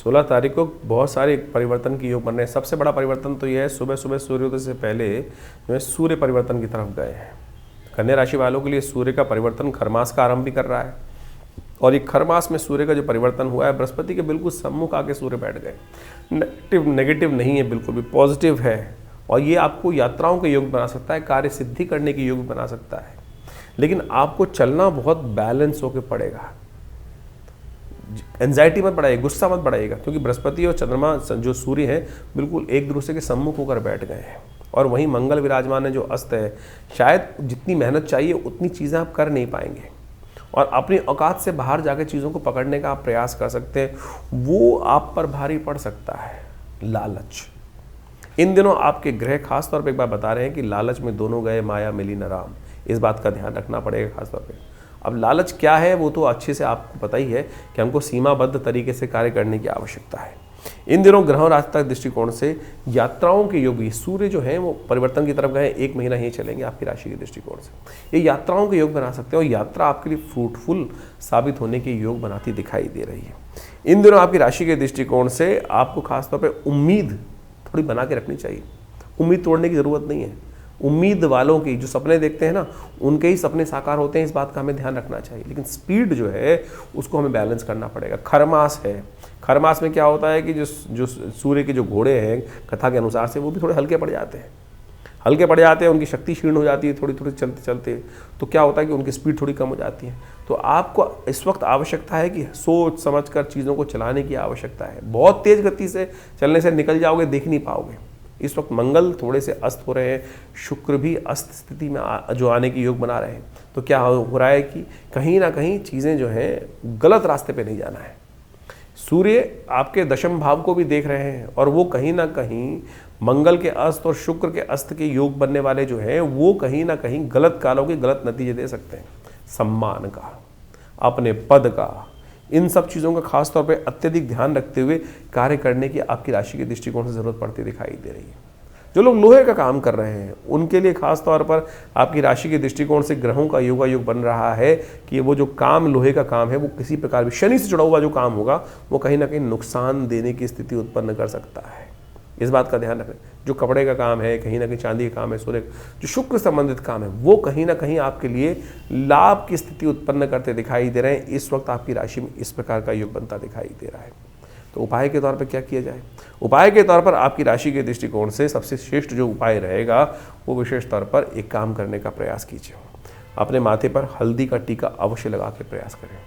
16 तारीख को बहुत सारे परिवर्तन के योग बन रहे हैं। सबसे बड़ा परिवर्तन तो यह है, सुबह सुबह सूर्योदय से पहले जो है सूर्य परिवर्तन की तरफ गए हैं। कन्या राशि वालों के लिए सूर्य का परिवर्तन खरमास का आरंभ भी कर रहा है, और ये खरमास में सूर्य का जो परिवर्तन हुआ है, बृहस्पति के बिल्कुल सम्मुख आके सूर्य बैठ गए। नेगेटिव नहीं है, बिल्कुल भी पॉजिटिव है, और ये आपको यात्राओं के योग बना सकता है, कार्य सिद्धि करने के योग बना सकता है। लेकिन आपको चलना बहुत बैलेंस होकर पड़ेगा। एंजाइटी मत बढ़ाइए, गुस्सा मत बढ़ाइएगा, क्योंकि बृहस्पति और चंद्रमा जो सूर्य हैं बिल्कुल एक दूसरे के सम्मुख होकर बैठ गए हैं, और वहीं मंगल विराजमान है जो अस्त है। शायद जितनी मेहनत चाहिए उतनी चीज़ें आप कर नहीं पाएंगे, और अपनी औकात से बाहर जाकर चीज़ों को पकड़ने का आप प्रयास कर सकते हैं, वो आप पर भारी पड़ सकता है। लालच, इन दिनों आपके ग्रह खास तौर पे एक बार बता रहे हैं कि लालच में दोनों गए माया मिली न राम। इस बात का ध्यान रखना पड़ेगा खास तौर पे। अब लालच क्या है वो तो अच्छे से आपको पता ही है कि हमको सीमाबद्ध तरीके से कार्य करने की आवश्यकता है। इन दिनों ग्रहों राजतक दृष्टिकोण से यात्राओं के योग भी, सूर्य जो हैं वो परिवर्तन की तरफ गए, 1 महीना ही चलेंगे आपकी राशि के दृष्टिकोण से। ये यात्राओं के योग बना सकते हैं, और यात्रा आपके लिए फ्रूटफुल साबित होने के योग बनाती दिखाई दे रही है। इन दिनों आपकी राशि के दृष्टिकोण से आपको खासतौर पर उम्मीद थोड़ी बना के रखनी चाहिए। उम्मीद तोड़ने की ज़रूरत नहीं है। उम्मीद वालों की जो सपने देखते हैं ना, उनके ही सपने साकार होते हैं, इस बात का हमें ध्यान रखना चाहिए। लेकिन स्पीड जो है उसको हमें बैलेंस करना पड़ेगा। खरमास है, खरमास में क्या होता है कि जो सूर्य के जो घोड़े हैं कथा के अनुसार से, वो भी थोड़े हल्के पड़ जाते हैं, उनकी शक्ति क्षीण हो जाती है थोड़ी थोड़ी चलते चलते। तो क्या होता है कि उनकी स्पीड थोड़ी कम हो जाती है। तो आपको इस वक्त आवश्यकता है कि सोच समझ कर चीज़ों को चलाने की आवश्यकता है। बहुत तेज़ गति से चलने से निकल जाओगे, देख नहीं पाओगे। इस वक्त मंगल थोड़े से अस्त हो रहे हैं, शुक्र भी अस्त स्थिति में जो आने की योग बना रहे हैं। तो क्या हो रहा है कि कहीं ना कहीं चीज़ें जो हैं गलत रास्ते पे नहीं जाना है। सूर्य आपके दशम भाव को भी देख रहे हैं, और वो कहीं ना कहीं मंगल के अस्त और शुक्र के अस्त के योग बनने वाले जो हैं वो कहीं ना कहीं गलत कालों के गलत नतीजे दे सकते हैं। सम्मान का, अपने पद का, इन सब चीज़ों का खास तौर पे अत्यधिक ध्यान रखते हुए कार्य करने की आपकी राशि के दृष्टिकोण से ज़रूरत पड़ती दिखाई दे रही है। जो लोग लोहे का काम कर रहे हैं उनके लिए खास तौर पर आपकी राशि के दृष्टिकोण से ग्रहों का योगायोग बन रहा है कि वो जो काम लोहे का काम है वो किसी प्रकार भी शनि से जुड़ा हुआ जो काम होगा वो कहीं ना कहीं नुकसान देने की स्थिति उत्पन्न कर सकता है। इस बात का ध्यान रखें। जो कपड़े का काम है, कहीं ना कहीं चांदी का काम है, सूर्य जो शुक्र संबंधित काम है, वो कहीं ना कहीं आपके लिए लाभ की स्थिति उत्पन्न करते दिखाई दे रहे हैं। इस वक्त आपकी राशि में इस प्रकार का योग बनता दिखाई दे रहा है। तो उपाय के तौर पर क्या किया जाए? उपाय के तौर पर आपकी राशि के दृष्टिकोण से सबसे श्रेष्ठ जो उपाय रहेगा वो विशेष तौर पर एक काम करने का प्रयास कीजिए। अपने माथे पर हल्दी का टीका अवश्य लगा के प्रयास करें।